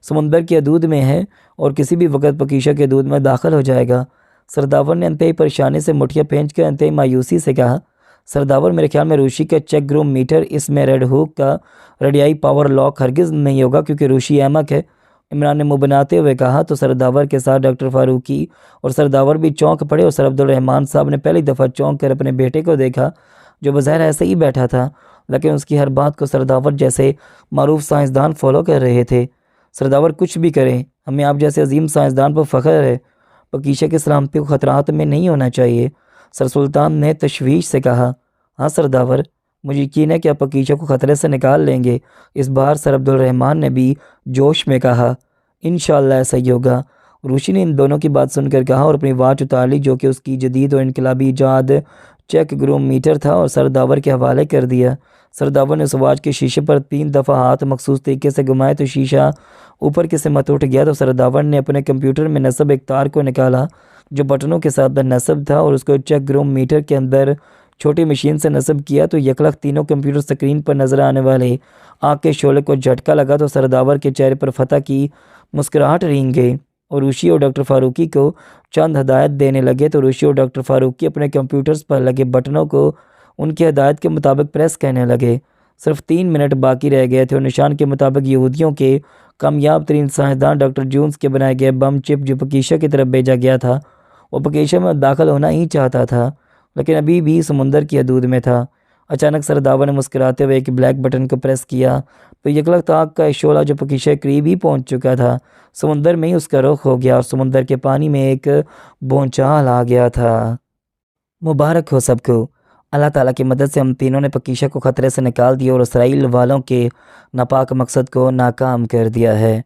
समुंदर की हदूद में है और किसी भी वक्त पकीशा के हदूद में दाखिल हो जाएगा। सरदावर ने इंतहाई परेशानी से मुठियाँ पेंच कर इंतहाई मायूसी से कहा, सरदावर मेरे ख्याल में रूसी का चेक ग्रूम मीटर, इसमें रेड हुक का रेडियाई पावर लॉक हरगिज़ नहीं होगा क्योंकि रूसी अहमक है। इमरान ने मुँह बनाते हुए कहा तो सरदावर के साथ डॉक्टर फारूकी और सरदावर भी चौंक पड़े और सर अब्दुल रहमान साहब ने पहली दफ़ा चौंक कर अपने बेटे को देखा जो बज़ाहिर ऐसे ही बैठा था, लेकिन उसकी हर बात को सरदावर जैसे मारूफ साइंसदान फॉलो कर रहे थे। सरदावर कुछ भी करें, हमें आप जैसे अजीम साइंसदान पर फ़ख्र है। पकीशा की सलामती को ख़तरात में नहीं होना चाहिए। सर सुल्तान ने तशवीश से कहा, हाँ सरदावर, मुझे यकीन है कि आप पकीशा को ख़तरे से निकाल लेंगे। इस बार सर अब्दुल रहमान ने भी जोश में कहा, इंशाअल्लाह ऐसा ही होगा। रूशी ने इन दोनों की बात सुनकर कहा और अपनी वाच उतार ली जो कि उसकी जदीद और इनकलाबी ईजाद चेक ग्रूम मीटर था और सरदावर के हवाले कर दिया। सरदावर ने उस वाच के शीशे पर 3 दफ़ा हाथ मखसूस तरीके से घुमाए तो शीशा ऊपर की सिमत उठ गया। तो सरदावर ने अपने कंप्यूटर में नस्ब एक तार को निकाला जो बटनों के साथ नस्ब था और उसको चेक ग्रूम मीटर के अंदर छोटी मशीन से नस्ब किया तो यकलख तीनों कंप्यूटर स्क्रीन पर नजर आने वाले आँख के शोले को झटका लगा तो सरदावर के चेहरे पर फतह की मुस्कुराहट रेंग गई और रूशी और डॉक्टर फारूकी को चंद हदायत देने लगे। तो रूशी और डॉक्टर फारूकी अपने कंप्यूटर्स पर लगे बटनों को उनकी हदायत के मुताबिक प्रेस करने लगे। सिर्फ 3 मिनट बाकी रह गए थे और निशान के मुताबिक यहूदियों के कामयाब तरीन साइंसदान डॉक्टर जून्स के बनाए गए बम चिप जो पकीशा की तरफ भेजा गया था वो पकीशा में दाखिल होना ही चाहता था, लेकिन अभी भी समुंदर की हदूद में था। अचानक सरदावर ने मुस्कुराते हुए एक ब्लैक बटन को प्रेस किया तो यकलख ताक का एक शोला जो पकीशा के करीब ही पहुंच चुका था समुंदर में ही उसका रुख हो गया और समुंदर के पानी में एक भूचाल आ गया था। मुबारक हो सबको, अल्लाह ताला की मदद से हम तीनों ने पकीशा को ख़तरे से निकाल दिया और इसराइल वालों के नापाक मकसद को नाकाम कर दिया है।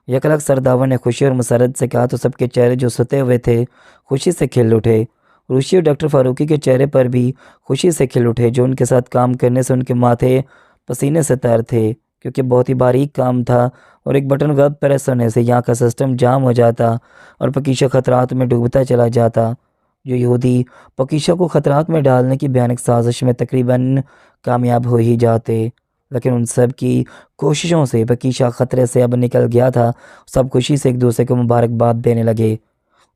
यकलख सरदावर ने खुशी और मसरत से कहा तो सबके चेहरे जो सते हुए थे खुशी से खिल उठे। रूसी और डॉक्टर फारूकी के चेहरे पर भी खुशी से खिल उठे जो उनके साथ काम करने से उनके माथे पसीने से तर थे क्योंकि बहुत ही बारीक काम था और एक बटन गलत प्रेस होने से यहाँ का सिस्टम जाम हो जाता और पकीशा खतरात में डूबता चला जाता। जो यहूदी पकीशा को खतरात में डालने की भयानक साजिश में तकरीबन कामयाब हो ही जाते, लेकिन उन सब की कोशिशों से पकीशा ख़तरे से अब निकल गया था। सब खुशी से एक दूसरे को मुबारकबाद देने लगे।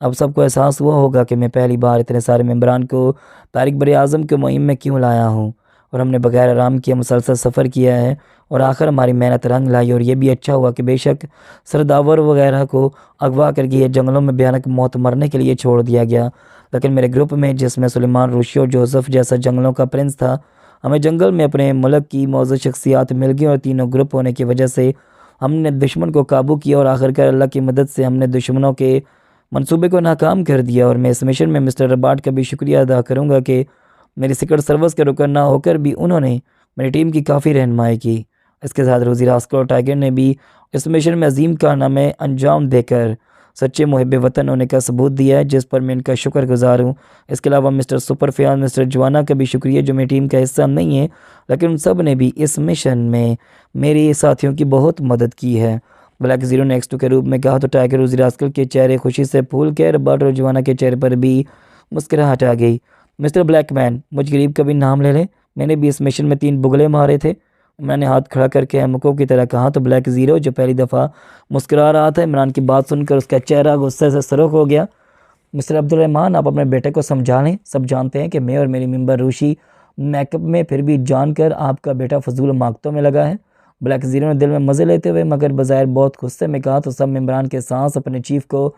अब सबको एहसास हुआ होगा कि मैं पहली बार इतने सारे मेम्बरान को तारिक बर आज़म के मुहिम में क्यों लाया हूँ और हमने बगैर आराम किए मुसलसल सफ़र किया है और आखिर हमारी मेहनत रंग लाई। और ये भी अच्छा हुआ कि बेशक सरदावर वगैरह को अगवा करके ये जंगलों में भयानक मौत मरने के लिए छोड़ दिया गया, लेकिन मेरे ग्रुप में जिसमें सुलेमान, रूशी और जोसेफ जैसा जंगलों का प्रिंस था, हमें जंगल में अपने मुल्क की मौजूद शख्सियात मिल गई और तीनों ग्रुप होने की वजह से हमने दुश्मन को काबू किया और आखिरकार अल्लाह की मदद से हमने दुश्मनों के मंसूबे को नाकाम कर दिया। और मैं इस मिशन में मिस्टर रबार्ट का भी शुक्रिया अदा करूँगा कि मेरी सिक्योर सर्विस के रुकन ना होकर भी उन्होंने मेरी टीम की काफ़ी रहनुमाई की। इसके साथ रोज़ी रास्को और टाइगर ने भी इस मिशन में अजीम कारनामे अंजाम देकर सच्चे मुहिब वतन होने का सबूत दिया है जिस पर मैं इनका शुक्रगुजार हूँ। इसके अलावा मिस्टर सुपर फयाज, मिस्टर जवाना का भी शुक्रिया जो मेरी टीम का हिस्सा नहीं है, लेकिन उन सब ने भी इस मिशन में मेरे साथियों की बहुत मदद की है। ब्लैक ज़ीरो ने X2 के रूप में कहा तो टाइगर रोज़ी रास्कल के चेहरे खुशी से फूल के रबर्ट और जवाना के चेहरे पर भी मुस्कुराहट आ गई। मिस्टर ब्लैकमैन, मुझ गरीब का भी नाम ले लें, मैंने भी इस मिशन में 3 बुगले मारे थे। मैंने हाथ खड़ा करके अहमकों की तरह कहा तो ब्लैक ज़ीरो जो पहली दफ़ा मुस्कुरा रहा था, इमरान की बात सुनकर उसका चेहरा गुस्से से सुर्ख हो गया। मिस्टर अब्दुल रहमान, आप अपने बेटे को समझा लें। सब जानते हैं कि मैं और मेरी मेंबर रूशी मेकअप में फिर भी जानकर आपका बेटा फजूल मांगतों में लगा है। ब्लैक ज़ीरो ने दिल में मज़े लेते हुए मगर बज़ाहिर बहुत गुस्से में कहा तो सब मेम्बरान के सांस अपने चीफ को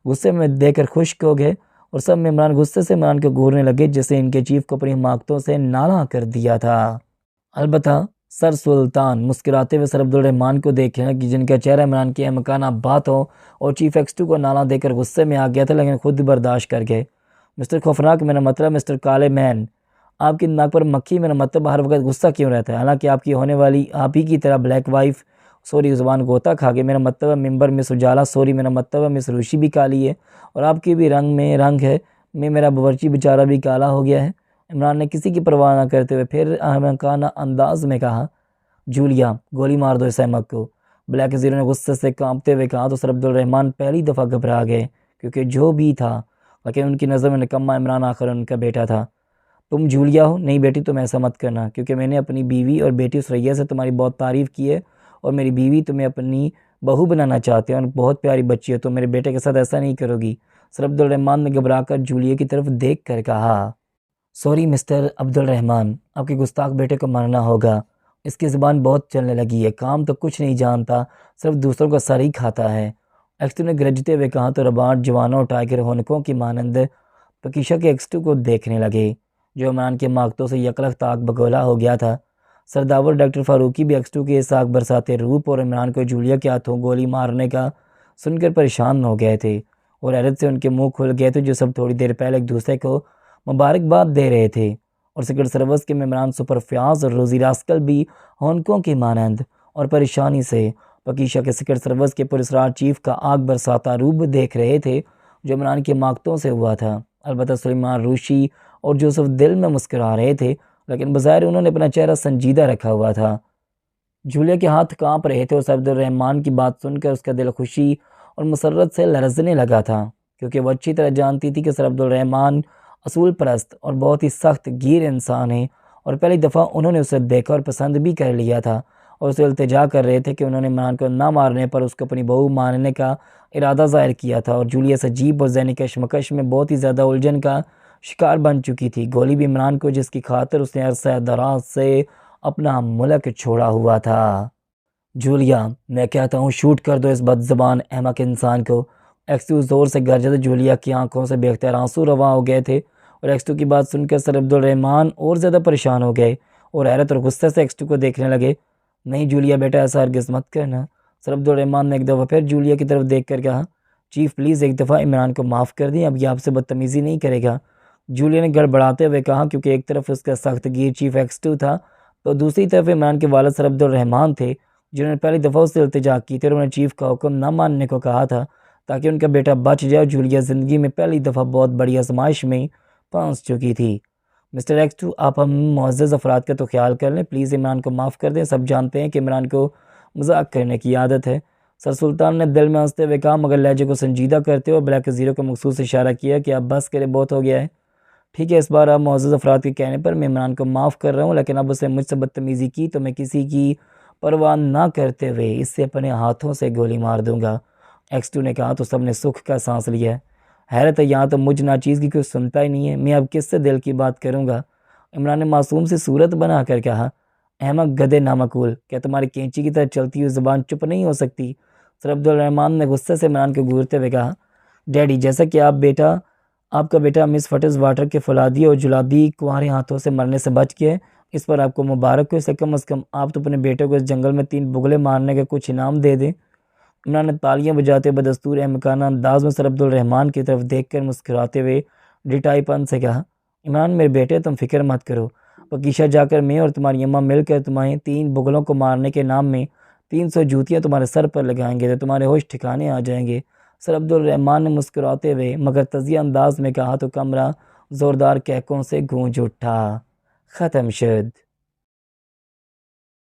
गुस्से में देकर खुश्क हो गए और सब मेम्बरान गुस्से से इमरान को घूरने लगे जिससे इनके चीफ को अपनी मांगतों से नाला कर दिया था। अलबत्ता सर सुल्तान मुस्कुराते हुए सर अब्दुल रहमान को देखने लगी, जिनका चेहरा इमरान की अहमकाना बात हो और चीफ एक्स2 को नाला देकर गुस्से में आ गया था, लेकिन खुद बर्दाश्त कर गए। मिस्टर खौफनाक, मेरा मतलब मिस्टर काले मैन, आपकी नाक पर मक्खी, मेरा मतलब हर वक्त गुस्सा क्यों रहता है? हालांकि आपकी होने वाली आप ही की तरह ब्लैक वाइफ, सॉरी ज़ुबान गोता खा गए, मेरा मतलब मेंबर मिस उजाला, सॉरी मेरा मतलब मिस रुशी भी काली है और आपकी भी रंग में रंग है, मेरा बावर्ची बेचारा भी काला हो गया है। इमरान ने किसी की परवाह ना करते हुए फिर अहमकाना अंदाज में कहा, जूलिया गोली मार दो इस अहमक को। ब्लैक ज़ीरो ने गुस्से से कांपते हुए कहा तो सर अब्दुल रहमान पहली दफ़ा घबरा गए, क्योंकि जो भी था, लेकिन उनकी नज़र में निकम्मा इमरान आखिर उनका बेटा था। तुम जूलिया हो? नहीं बेटी, तुम ऐसा मत करना, क्योंकि मैंने अपनी बीवी और बेटी सुरैया से तुम्हारी बहुत तारीफ़ की है और मेरी बीवी तुम्हें अपनी बहू बनाना चाहते हैं और बहुत प्यारी बच्ची है, तो मेरे बेटे के साथ ऐसा नहीं करोगी। सर अब्दुल रहमान ने घबरा कर जूलिया की तरफ देख कर कहा, सॉरी मिस्टर अब्दुल रहमान, आपके गुस्ताख बेटे को मारना होगा। इसकी ज़ुबान बहुत चलने लगी है, काम तो कुछ नहीं जानता, सिर्फ दूसरों का सर ही खाता है। एक्स2 ने गरजते हुए कहा तो रबाट जवानों टाइगर होनकों की मानंद पकीशा के एक्स2 को देखने लगे, जो इमरान के माकतों से यकलख ताक बगोला हो गया था। सरदावर डॉक्टर फ़ारूकी भी एक्स2 के साख बरसाते रूप और इमरान को जूलिया के हाथों गोली मारने का सुनकर परेशान हो गए थे और हैरत से उनके मुंह खुल गए थे, जो सब थोड़ी देर पहले एक दूसरे को मुबारकबाद दे रहे थे। और सिक्योर सर्विस के मेम्बरान सुपर फ्याज और रोज़ी रास्कल भी होनकों की मानंद और परेशानी से पकीशा के सिक्योर सर्विस के पुलिसराज चीफ का आग बरसाता रूप देख रहे थे, जो इमरान के माकतों से हुआ था। अलबत्ता सुलेमान रूशी और जोसेफ दिल में मुस्कुरा रहे थे, लेकिन बज़ाहिर उन्होंने अपना चेहरा संजीदा रखा हुआ था। जूलिया के हाथ कांप रहे थे और सर अब्दुल रहमान की बात सुनकर उसका दिल खुशी और मसरत से लरजने लगा था, क्योंकि वह अच्छी तरह जानती थी कि सर अब्दुल रहमान असूल परस्त और बहुत ही सख्त गिर इंसान है और पहली दफ़ा उन्होंने उसे देखा और पसंद भी कर लिया था और उसे इल्तिजा कर रहे थे कि उन्होंने इमरान को ना मारने पर उसको अपनी बहू मानने का इरादा ज़ाहिर किया था। और जूलिया सजीब और जहनी कशमकश में बहुत ही ज़्यादा उलझन का शिकार बन चुकी थी। गोली भी इमरान को, जिसकी खातिर उसने अरसा दराज से अपना मुल्क छोड़ा हुआ था। जूलिया, मैं कहता हूँ शूट कर दो इस बदज़बान अहमक इंसान को। एक्स2 ज़ोर से गरजा, जूलिया की आंखों से बेख्तियार आंसू रवा हो गए थे और एक्स2 की बात सुनकर सर अब्दुल रहमान और ज़्यादा परेशान हो गए और हैरत और गुस्से से एक्स2 को देखने लगे। नहीं जूलिया बेटा, ऐसा हरगिज़ मत करना। सर अब्दुल रहमान ने एक दफ़ा फिर जूलिया की तरफ देख कर कहा, चीफ़ प्लीज़ एक दफ़ा इमरान को माफ़ कर दें, अब ये आपसे बदतमीज़ी नहीं करेगा। जूलिया ने गड़बड़ाते हुए कहा, क्योंकि एक तरफ उसका सख्त गिर चीफ एक्स2 था तो दूसरी तरफ इमरान के वालिद सर अब्दुल रहमान थे, जिन्होंने पहली दफ़ा उससे इल्तिजा की थी और उन्हें चीफ का हुक्म न मानने को कहा था ताकि उनका बेटा बच जाए। जूलिया ज़िंदगी में पहली दफ़ा बहुत बड़ी आजमाइश में फंस चुकी थी। मिस्टर एक्स2, आप हम मुअज़्ज़ज़ अफराद का तो ख्याल कर लें, प्लीज़ इमरान को माफ़ कर दें। सब जानते हैं कि इमरान को मजाक करने की आदत है। सर सुल्तान ने दिल में हंसते हुए कहा, मगर लहजे को संजीदा करते हुए ब्लैक ज़ीरो को मखसूस इशारा किया कि अब बस करे, बहुत हो गया है। ठीक है, इस बार आप मुअज़्ज़ज़ अफराद के कहने पर मैं इमरान को माफ़ कर रहा हूँ, लेकिन अब उसने मुझसे बदतमीज़ी की तो मैं किसी की परवाह ना करते हुए इससे अपने हाथों से गोली मार दूंगा। एक्स2 ने कहा तो सबने सुख का सांस लिया। हैरत है, यहाँ तो मुझ नाचीज़ की कोई सुनता ही नहीं है, मैं अब किससे दिल की बात करूँगा। इमरान ने मासूम सी सूरत बना कर कहा, अहमक गधे नामकूल, क्या तुम्हारी कैंची की तरह चलती हुई ज़ुबान चुप नहीं हो सकती? सर अब्दुल रहमान ने गुस्से से इमरान को घूरते हुए कहा, डैडी, जैसा कि आपका बेटा मिस फटिस वाटर के फौलादी और जुलाबी कुंवारे हाथों से मरने से बच गया है, इस पर आपको मुबारक हो। इसे कम अज़ कम आप तो अपने बेटे को इस जंगल में 3 बुगले मारने का कुछ इनाम दे दें। इमरान ने तालियां बजाते बदस्तूर अहमकाना अंदाज में सर अब्दुल रहमान की तरफ देखकर मुस्कुराते हुए डिटाईपन से कहा, इमरान मेरे बेटे, तुम फिक्र मत करो, पकीशा जाकर मैं और तुम्हारी अम्मा मिलकर तुम्हारे 3 बुगलों को मारने के नाम में 300 जूतियाँ तुम्हारे सर पर लगाएंगे तो तुम्हारे होश ठिकाने आ जाएंगे। सर अब्दुल रहमान ने मुस्कुराते हुए मगर तजिया अंदाज में कहा तो कमरा ज़ोरदार कहकों से गूंज उठा। ख़त्म शुद।